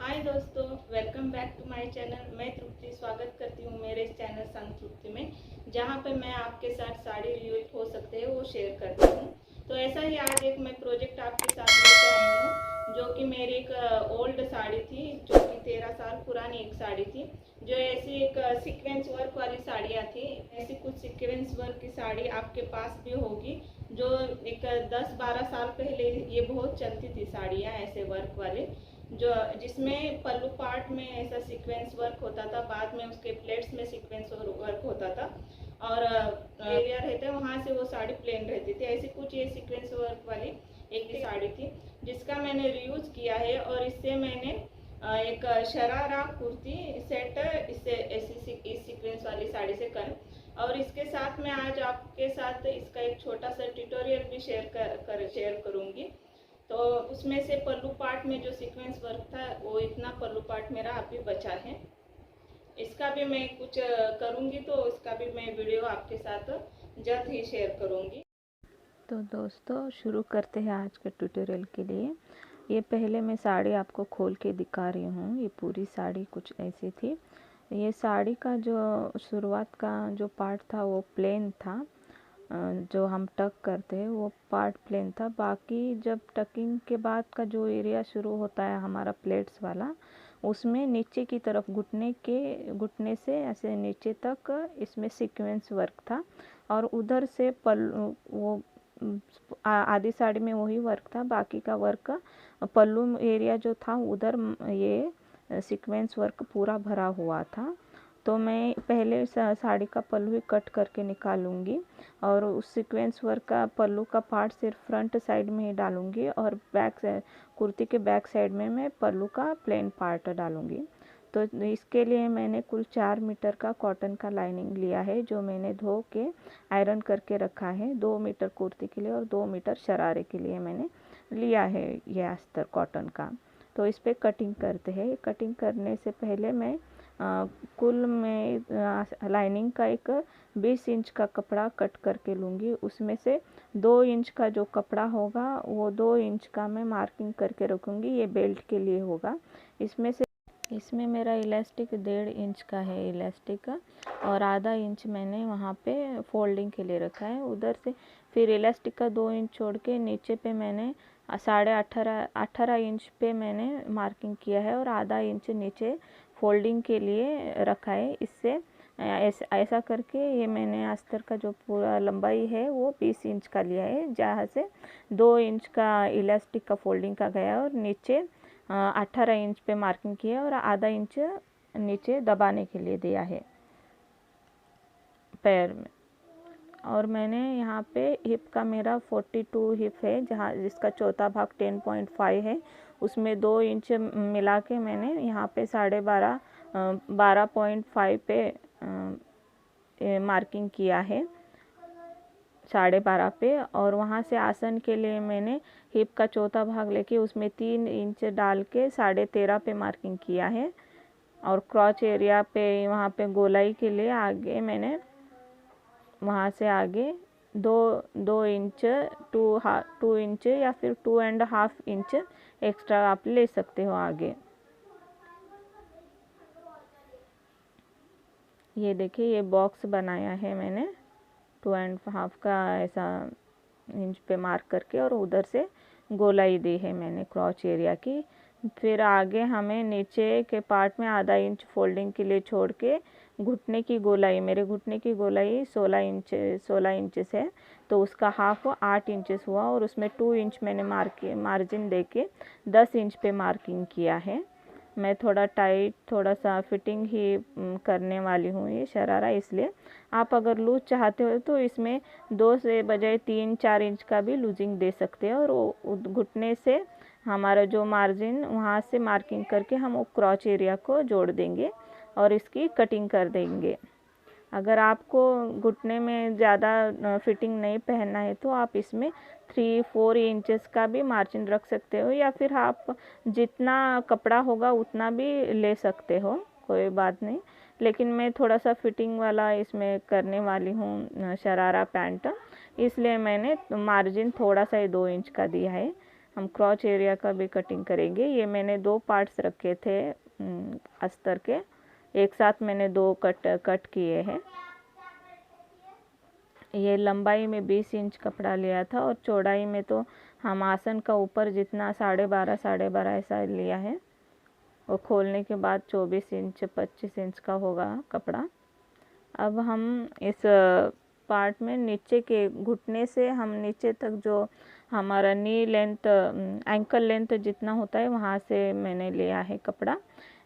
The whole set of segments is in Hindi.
हाय दोस्तों, welcome back to my channel. मैं तृप्ति स्वागत करती हूँ मेरे इस चैनल संग तृप्ति में, जहाँ पे मैं आपके साथ साड़ी रिव्यू हो सकते हैं वो शेयर करती हूँ। तो ऐसा ही आज एक मैं प्रोजेक्ट आपके साथ लेके आई हूँ, जो कि मेरी एक ओल्ड साड़ी थी, जो कि 13 साल पुरानी एक साड़ी थी। जो ऐसी एक सीक्वेंस वर्क वाली साड़ियाँ थी, ऐसी कुछ सीक्वेंस वर्क की साड़ी आपके पास भी होगी। जो एक 10-12 साल पहले ये बहुत चलती थी साड़ियाँ ऐसे वर्क वाली, जो जिसमें पल्लू पार्ट में ऐसा सीक्वेंस वर्क होता था, बाद में उसके प्लेट्स में सीक्वेंस वर्क होता था, और एरिया रहता वहाँ से वो साड़ी प्लेन रहती थी। ऐसी कुछ ये सीक्वेंस वर्क वाली एक साड़ी थी, जिसका मैंने रियूज़ किया है। और इससे मैंने एक शरारा कुर्ती सेट इससे ऐसी इस सीक्वेंस वाली साड़ी से कर, और इसके साथ मैं आज आपके साथ इसका एक छोटा सा ट्यूटोरियल भी शेयर करूँगी। तो उसमें से पल्लू पार्ट में जो सीक्वेंस वर्क था, वो इतना पल्लू पार्ट मेरा अभी बचा है। इसका भी मैं कुछ करूँगी, तो इसका भी मैं वीडियो आपके साथ जल्द ही शेयर करूँगी। तो दोस्तों शुरू करते हैं आज के ट्यूटोरियल के लिए। ये पहले मैं साड़ी आपको खोल के दिखा रही हूँ। ये पूरी साड़ी कुछ ऐसी थी। ये साड़ी का जो शुरुआत का जो पार्ट था वो प्लेन था, जो हम टक करते हैं वो पार्ट प्लेन था। बाकी जब टकिंग के बाद का जो एरिया शुरू होता है हमारा प्लेट्स वाला, उसमें नीचे की तरफ घुटने से ऐसे नीचे तक इसमें सीक्वेंस वर्क था, और उधर से पल्लू वो आधी साड़ी में वही वर्क था। बाकी का वर्क पल्लू एरिया जो था उधर ये सीक्वेंस वर्क पूरा भरा हुआ था। तो मैं पहले साड़ी का पल्लू ही कट करके निकालूंगी, और उस सीक्वेंस वर्क का पल्लू का पार्ट सिर्फ फ्रंट साइड में ही डालूंगी, और कुर्ती के बैक साइड में मैं पल्लू का प्लेन पार्ट डालूंगी। तो इसके लिए मैंने कुल 4 मीटर का कॉटन का लाइनिंग लिया है, जो मैंने धो के आयरन करके रखा है। 2 मीटर कुर्ती के लिए और 2 मीटर शरारे के लिए मैंने लिया है ये अस्तर कॉटन का। तो इस पर कटिंग करते हैं। कटिंग करने से पहले मैं कुल में लाइनिंग का एक 20 इंच का कपड़ा कट करके लूँगी। उसमें से 2 इंच का जो कपड़ा होगा वो 2 इंच का मैं मार्किंग करके रखूँगी। ये बेल्ट के लिए होगा। इसमें मेरा इलास्टिक 1.5 इंच का है इलास्टिक, और आधा इंच मैंने वहाँ पे फोल्डिंग के लिए रखा है। उधर से फिर इलास्टिक का 2 इंच छोड़ के नीचे पे मैंने 18.5 इंच पे मैंने मार्किंग किया है, और आधा इंच नीचे फोल्डिंग के लिए रखा है। इससे ऐसा करके ये मैंने अस्तर का जो पूरा लंबाई है वो 20 इंच का लिया है, जहाँ से 2 इंच का इलास्टिक का फोल्डिंग का गया, और नीचे 18 इंच पे मार्किंग किया, और आधा इंच नीचे दबाने के लिए दिया है पैर में। और मैंने यहाँ पे हिप का मेरा 42 हिप है, जहाँ जिसका चौथा भाग 10.5 है। उसमें 2 इंच मिला के मैंने यहाँ पे 12.5 पे मार्किंग किया है, 12.5 पे। और वहाँ से आसन के लिए मैंने हिप का चौथा भाग लेके उसमें 3 इंच डाल के 13.5 पे मार्किंग किया है। और क्रॉच एरिया पे वहाँ पे गोलाई के लिए आगे मैंने वहाँ से आगे 2 इंच 2 इंच या फिर 2.5 इंच एक्स्ट्रा आप ले सकते हो आगे। ये देखिए, ये बॉक्स बनाया है मैंने 2.5 का ऐसा इंच पे मार्क करके, और उधर से गोलाई दी है मैंने क्रॉच एरिया की। फिर आगे हमें नीचे के पार्ट में आधा इंच फोल्डिंग के लिए छोड़ के घुटने की गोलाई, मेरे घुटने की गोलाई 16 इंचेस है, तो उसका हाफ 8 इंचेस हुआ, और उसमें 2 इंच मैंने मार्जिन दे के 10 इंच पे मार्किंग किया है। मैं थोड़ा टाइट, थोड़ा सा फिटिंग ही करने वाली हूँ ये शरारा, इसलिए आप अगर लूज चाहते हो तो इसमें 2 से बजाय 3-4 इंच का भी लूजिंग दे सकते हो, और वो घुटने से हमारा जो मार्जिन वहाँ से मार्किंग करके हम वो क्रॉच एरिया को जोड़ देंगे और इसकी कटिंग कर देंगे। अगर आपको घुटने में ज़्यादा फिटिंग नहीं पहनना है तो आप इसमें 3-4 इंचेस का भी मार्जिन रख सकते हो, या फिर आप जितना कपड़ा होगा उतना भी ले सकते हो, कोई बात नहीं। लेकिन मैं थोड़ा सा फिटिंग वाला इसमें करने वाली हूँ शरारा पैंट, इसलिए मैंने मार्जिन थोड़ा सा ही 2 इंच का दिया है। हम क्रॉच एरिया का भी कटिंग करेंगे। ये मैंने 2 पार्ट्स रखे थे अस्तर के, एक साथ मैंने 2 कट किए हैं। ये लंबाई में 20 इंच कपड़ा लिया था और चौड़ाई में तो हम आसन का ऊपर जितना 12.5 ऐसा लिया है, वो खोलने के बाद 24 इंच 25 इंच का होगा कपड़ा। अब हम इस पार्ट में नीचे के घुटने से हम नीचे तक जो हमारा नी लेंथ एंकल लेंथ जितना होता है वहाँ से मैंने लिया है कपड़ा।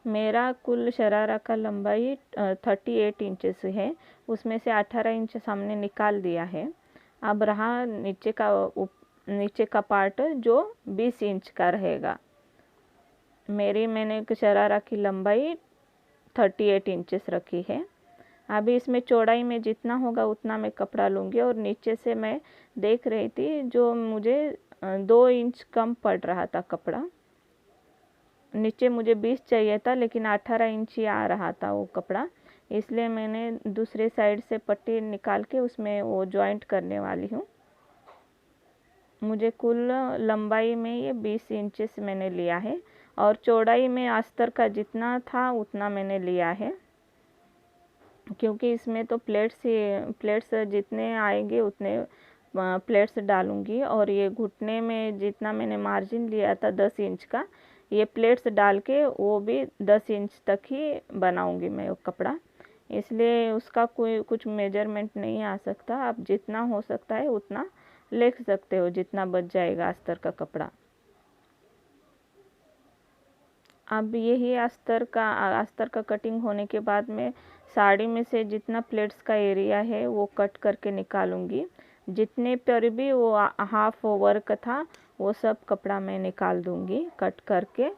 मेरा कुल शरारा का लंबाई 38 इंचेस है, उसमें से 18 इंच हमने निकाल दिया है। अब रहा नीचे का पार्ट जो 20 इंच का रहेगा। मैंने शरारा की लंबाई 38 इंचेस रखी है। अभी इसमें चौड़ाई में जितना होगा उतना मैं कपड़ा लूँगी और नीचे से मैं देख रही थी जो मुझे 2 इंच कम पड़ रहा था कपड़ा। नीचे मुझे 20 चाहिए था लेकिन 18 इंच ही आ रहा था वो कपड़ा, इसलिए मैंने दूसरे साइड से पट्टी निकाल के उसमें वो जॉइंट करने वाली हूँ। मुझे कुल लंबाई में ये 20 इंचेस मैंने लिया है और चौड़ाई में अस्तर का जितना था उतना मैंने लिया है, क्योंकि इसमें तो प्लेट्स जितने आएंगे उतने प्लेट्स डालूंगी। और ये घुटने में जितना मैंने मार्जिन लिया था 10 इंच का, ये प्लेट्स डाल के वो भी 10 इंच तक ही बनाऊंगी मैं वो कपड़ा, इसलिए उसका कुछ मेजरमेंट नहीं आ सकता। आप जितना हो सकता है उतना लिख सकते हो, जितना बच जाएगा अस्तर का कपड़ा। अब यही अस्तर का कटिंग होने के बाद में साड़ी में से जितना प्लेट्स का एरिया है वो कट करके निकालूंगी। जितने पर भी वो हाफ वर्क था वो सब कपड़ा मैं निकाल दूंगी कट करके,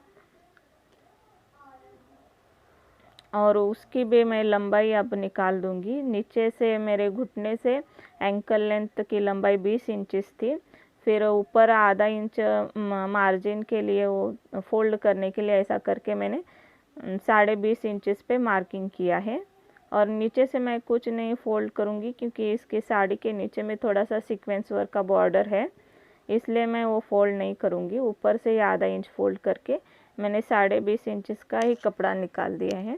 और उसकी भी मैं लंबाई अब निकाल दूंगी। नीचे से मेरे घुटने से एंकल लेंथ की लंबाई 20 इंचेस थी, फिर ऊपर आधा इंच मार्जिन के लिए वो फोल्ड करने के लिए ऐसा करके मैंने 20.5 इंचेस पे मार्किंग किया है। और नीचे से मैं कुछ नहीं फोल्ड करूँगी क्योंकि इसके साड़ी के नीचे में थोड़ा सा सीक्वेंस वर्क का बॉर्डर है, इसलिए मैं वो फोल्ड नहीं करूँगी। ऊपर से आधा इंच फोल्ड करके मैंने 20.5 इंचेस का ही कपड़ा निकाल दिया है।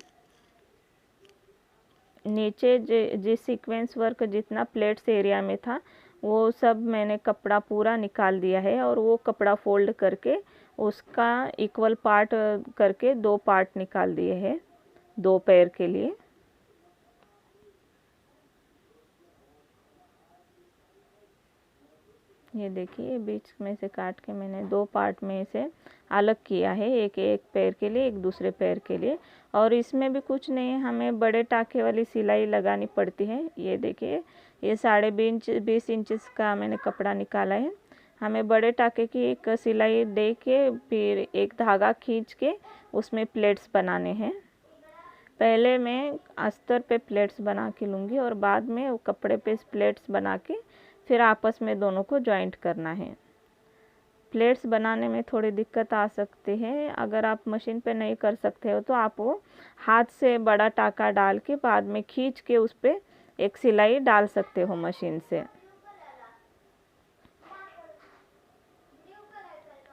नीचे जिस सीक्वेंस वर्क जितना प्लेट्स एरिया में था वो सब मैंने कपड़ा पूरा निकाल दिया है, और वो कपड़ा फोल्ड करके उसका इक्वल पार्ट करके 2 पार्ट निकाल दिए हैं 2 पैर के लिए। ये देखिए बीच में से काट के मैंने 2 पार्ट में से अलग किया है, एक पैर के लिए एक दूसरे पैर के लिए। और इसमें भी कुछ नहीं है, हमें बड़े टाके वाली सिलाई लगानी पड़ती है। ये देखिए ये 20 इंचेस का मैंने कपड़ा निकाला है। हमें बड़े टाके की एक सिलाई दे के फिर एक धागा खींच के उसमें प्लेट्स बनाने हैं। पहले मैं अस्तर पे प्लेट्स बना के लूँगी और बाद में वो कपड़े पे प्लेट्स बना के फिर आपस में दोनों को जॉइंट करना है। प्लेट्स बनाने में थोड़ी दिक्कत आ सकती है, अगर आप मशीन पे नहीं कर सकते हो तो आप वो हाथ से बड़ा टाका डाल के बाद में खींच के उस पर एक सिलाई डाल सकते हो मशीन से।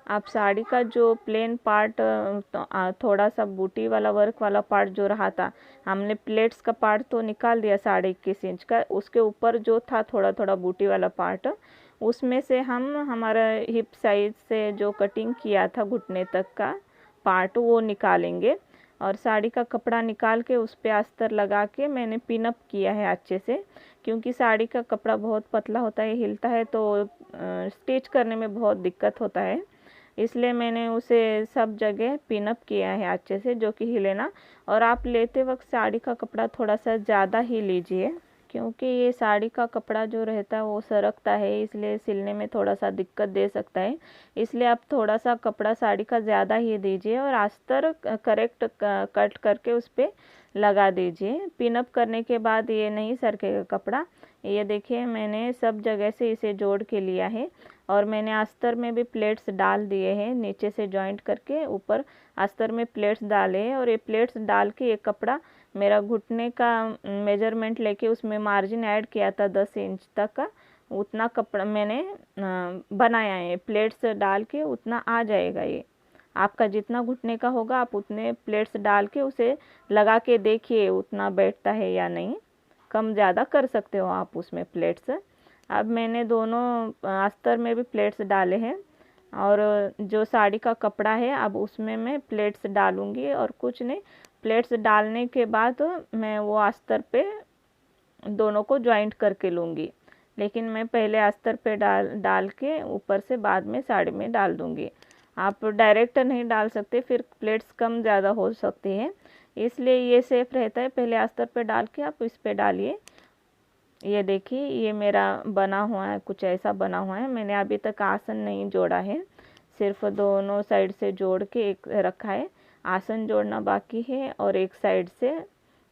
आप साड़ी का जो प्लेन पार्ट थोड़ा सा बूटी वाला वर्क वाला पार्ट जो रहा था, हमने प्लेट्स का पार्ट तो निकाल दिया 21.5 इंच का, उसके ऊपर जो था थोड़ा थोड़ा बूटी वाला पार्ट, उसमें से हम हमारा हिप साइज से जो कटिंग किया था घुटने तक का पार्ट वो निकालेंगे। और साड़ी का कपड़ा निकाल के उस पर अस्तर लगा के मैंने पिन अप किया है अच्छे से, क्योंकि साड़ी का कपड़ा बहुत पतला होता है, हिलता है तो स्टिच करने में बहुत दिक्कत होता है, इसलिए मैंने उसे सब जगह पिन अप किया है अच्छे से, जो कि हिले ना। और आप लेते वक्त साड़ी का कपड़ा थोड़ा सा ज़्यादा ही लीजिए, क्योंकि ये साड़ी का कपड़ा जो रहता है वो सरकता है, इसलिए सिलने में थोड़ा सा दिक्कत दे सकता है। इसलिए आप थोड़ा सा कपड़ा साड़ी का ज़्यादा ही दीजिए और अस्तर करेक्ट कट करके उस पर लगा दीजिए। पिन अप करने के बाद ये नहीं सरकेगा कपड़ा। ये देखिए मैंने सब जगह से इसे जोड़ के लिया है और मैंने अस्तर में भी प्लेट्स डाल दिए हैं, नीचे से जॉइंट करके ऊपर अस्तर में प्लेट्स डाले हैं। और ये प्लेट्स डाल के ये कपड़ा मेरा घुटने का मेजरमेंट लेके उसमें मार्जिन ऐड किया था 10 इंच तक का, उतना कपड़ा मैंने बनाया है, प्लेट्स डाल के उतना आ जाएगा। ये आपका जितना घुटने का होगा आप उतने प्लेट्स डाल के उसे लगा के देखिए उतना बैठता है या नहीं, कम ज़्यादा कर सकते हो आप उसमें प्लेट्स। अब मैंने दोनों अस्तर में भी प्लेट्स डाले हैं और जो साड़ी का कपड़ा है अब उसमें मैं प्लेट्स डालूँगी और कुछ नहीं, प्लेट्स डालने के बाद मैं वो अस्तर पे दोनों को जॉइंट करके लूँगी। लेकिन मैं पहले अस्तर पे डाल के ऊपर से बाद में साड़ी में डाल दूँगी। आप डायरेक्ट नहीं डाल सकते, फिर प्लेट्स कम ज़्यादा हो सकती है, इसलिए ये सेफ रहता है पहले अस्तर पे डाल के आप इस पे डालिए। ये देखिए ये मेरा बना हुआ है, कुछ ऐसा बना हुआ है। मैंने अभी तक आसन नहीं जोड़ा है, सिर्फ दोनों साइड से जोड़ के एक रखा है। आसन जोड़ना बाकी है और एक साइड से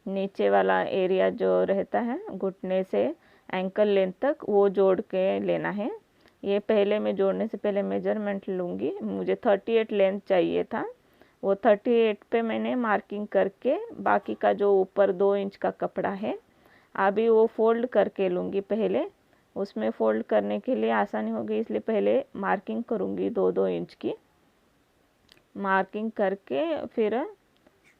नीचे वाला एरिया जो रहता है घुटने से एंकल लेंथ तक वो जोड़ के लेना है। ये पहले मैं जोड़ने से पहले मेजरमेंट लूँगी, मुझे 38 लेंथ चाहिए था, वो 38 पे मैंने मार्किंग करके बाकी का जो ऊपर 2 इंच का कपड़ा है अभी वो फोल्ड करके लूँगी पहले। उसमें फोल्ड करने के लिए आसानी होगी इसलिए पहले मार्किंग करूँगी 2-2 इंच की। मार्किंग करके फिर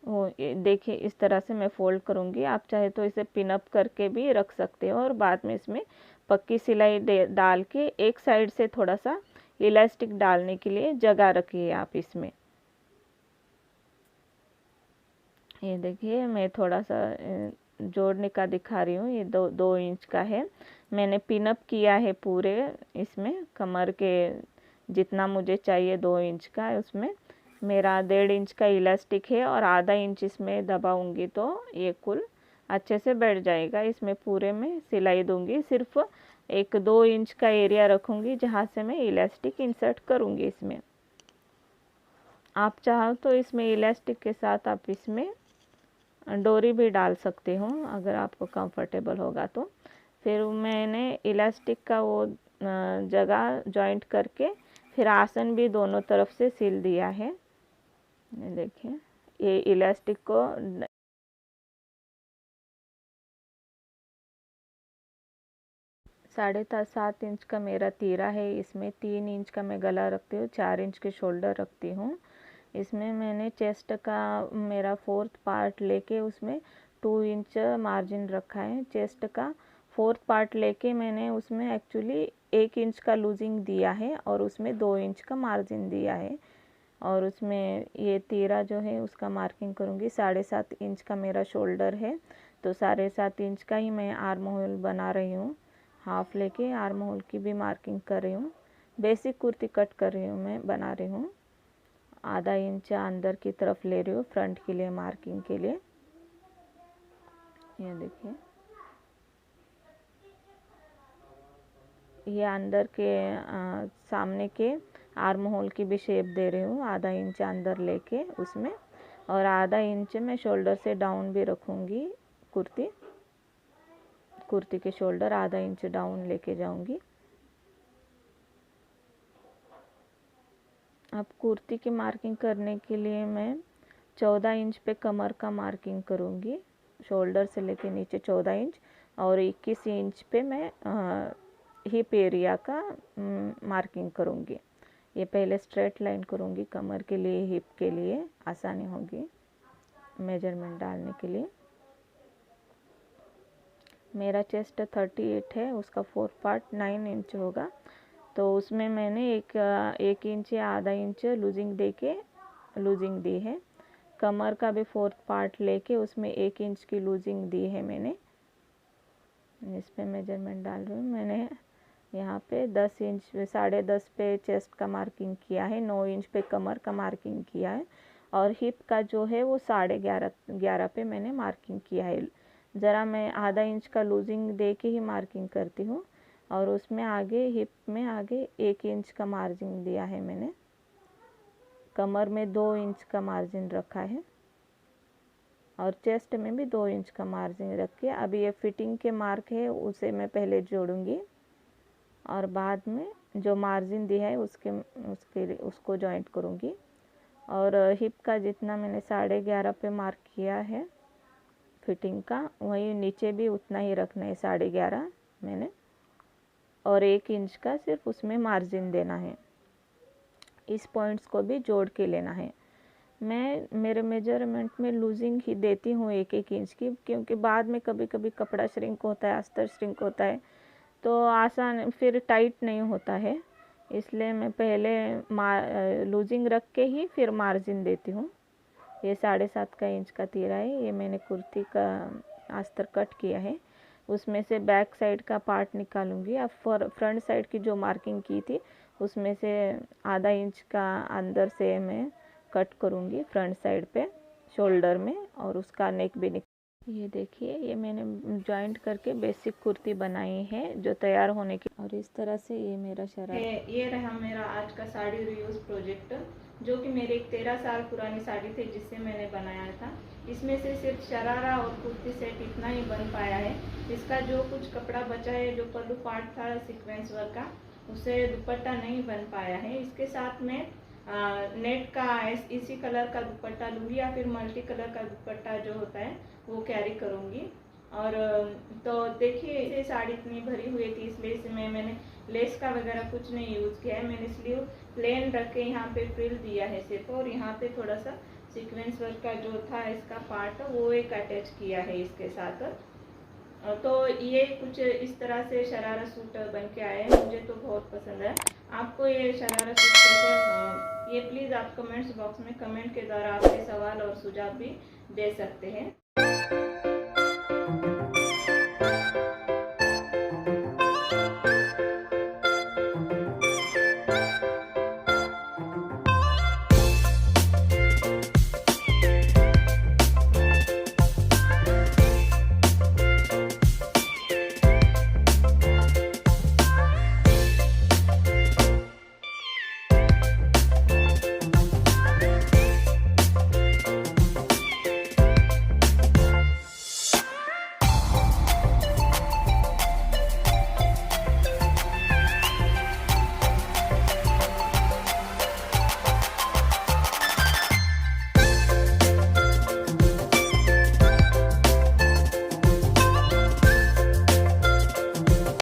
वो देखिए इस तरह से मैं फ़ोल्ड करूँगी। आप चाहे तो इसे पिन अप करके भी रख सकते हो और बाद में इसमें पक्की सिलाई डाल के एक साइड से थोड़ा सा इलास्टिक डालने के लिए जगह रखिए आप इसमें। ये देखिए मैं थोड़ा सा जोड़ने का दिखा रही हूँ। ये 2 इंच का है, मैंने पिन अप किया है पूरे इसमें कमर के जितना मुझे चाहिए 2 इंच का, उसमें मेरा 1.5 इंच का इलास्टिक है और आधा इंच इसमें दबाऊंगी तो ये कुल अच्छे से बैठ जाएगा। इसमें पूरे में सिलाई दूंगी, सिर्फ 1-2 इंच का एरिया रखूंगी जहाँ से मैं इलास्टिक इंसर्ट करूंगी इसमें। आप चाहो तो इसमें इलास्टिक के साथ आप इसमें डोरी भी डाल सकते हो अगर आपको कंफर्टेबल होगा तो। फिर मैंने इलास्टिक का वो जगह जॉइंट करके फिर आसन भी दोनों तरफ से सिल दिया है। ये देखिए ये इलास्टिक को 7.5 इंच का मेरा तीरा है, इसमें 3 इंच का मैं गला रखती हूँ, 4 इंच के शोल्डर रखती हूँ। इसमें मैंने चेस्ट का मेरा 4th पार्ट लेके उसमें 2 इंच मार्जिन रखा है। चेस्ट का 4th पार्ट लेके मैंने उसमें एक्चुअली 1 इंच का लूजिंग दिया है और उसमें 2 इंच का मार्जिन दिया है। और उसमें ये तीरा जो है उसका मार्किंग करूँगी। 7.5 इंच का मेरा शोल्डर है तो 7.5 इंच का ही मैं आर्म होल बना रही हूँ। हाफ लेके आर्म होल की भी मार्किंग कर रही हूँ। बेसिक कुर्ती कट कर रही हूँ, मैं बना रही हूँ। आधा इंच अंदर की तरफ ले रही हूँ फ्रंट के लिए मार्किंग के लिए। ये देखिए ये अंदर के सामने के आर्म होल की भी शेप दे रही हूँ, आधा इंच अंदर लेके उसमें, और आधा इंच मैं शोल्डर से डाउन भी रखूँगी। कुर्ती के शोल्डर आधा इंच डाउन लेके जाऊँगी। अब कुर्ती की मार्किंग करने के लिए मैं 14 इंच पे कमर का मार्किंग करूँगी, शोल्डर से लेके नीचे 14 इंच, और 21 इंच पे मैं हिप एरिया का मार्किंग करूँगी। ये पहले स्ट्रेट लाइन करूँगी कमर के लिए, हिप के लिए आसानी होगी मेजरमेंट डालने के लिए। मेरा चेस्ट 38 है, उसका 4th पार्ट 9 इंच होगा, तो उसमें मैंने एक इंच या आधा इंच लूजिंग दी है। कमर का भी 4th पार्ट लेके उसमें 1 इंच की लूजिंग दी है मैंने। इस पे मेजरमेंट डाल रही हूँ। मैंने यहाँ पे 10 इंच 10.5 पे चेस्ट का मार्किंग किया है, 9 इंच पे कमर का मार्किंग किया है, और हिप का जो है वो 11.5 पे मैंने मार्किंग किया है। ज़रा मैं आधा इंच का लूजिंग दे के ही मार्किंग करती हूँ, और उसमें आगे हिप में आगे 1 इंच का मार्जिन दिया है मैंने। कमर में 2 इंच का मार्जिन रखा है और चेस्ट में भी 2 इंच का मार्जिन रख के अभी ये फिटिंग के मार्क है उसे मैं पहले जोड़ूंगी और बाद में जो मार्जिन दिया है उसको जॉइंट करूंगी। और हिप का जितना मैंने 11.5 पे मार्क किया है फिटिंग का, वही नीचे भी उतना ही रखना है 11.5 मैंने। और 1 इंच का सिर्फ उसमें मार्जिन देना है। इस पॉइंट्स को भी जोड़ के लेना है। मैं मेरे मेजरमेंट में लूजिंग ही देती हूँ 1-1 इंच की, क्योंकि बाद में कभी कभी कपड़ा श्रिंक होता है, अस्तर श्रिंक होता है, तो आसान फिर टाइट नहीं होता है। इसलिए मैं पहले लूजिंग रख के ही फिर मार्जिन देती हूँ। ये 7.5 का इंच का तीरा है। ये मैंने कुर्ती का अस्तर कट किया है। उसमें से बैक साइड का पार्ट निकालूंगी। अब फ्रंट साइड की जो मार्किंग की थी उसमें से आधा इंच का अंदर से मैं कट करूँगी फ्रंट साइड पे शोल्डर में, और उसका नेक भी ये देखिए, ये मैंने जॉइंट करके बेसिक कुर्ती बनाई है जो तैयार होने की। और इस तरह से ये मेरा शरारा ये रहा मेरा आज का साड़ी रियूज प्रोजेक्ट, जो कि मेरे एक 13 साल पुरानी साड़ी थी जिससे मैंने बनाया था। इसमें से सिर्फ शरारा और कुर्ती सेट इतना ही बन पाया है। इसका जो कुछ कपड़ा बचा है, जो पल्लू पार्ट था सीक्वेंस वर्क का, उससे दुपट्टा नहीं बन पाया है। इसके साथ में नेट का इसी कलर का दुपट्टा लूँगी, या फिर मल्टी कलर का दुपट्टा जो होता है वो कैरी करूँगी। और तो देखिए, ये साड़ी इतनी भरी हुई थी, इसलिए इसमें मैंने लेस का वगैरह कुछ नहीं यूज़ किया है। मैंने स्लीव प्लेन रख के यहाँ पे फ्रिल दिया है सिर्फ, और यहाँ पे थोड़ा सा सीक्वेंस वर्क का जो था इसका पार्ट वो एक अटैच किया है इसके साथ। तो ये कुछ इस तरह से शरारा सूट बन के आया है। मुझे तो बहुत पसंद है। आपको ये शरारा सूट कैसे, ये प्लीज़ आप कमेंट्स बॉक्स में कमेंट के द्वारा आपके सवाल और सुझाव भी दे सकते हैं।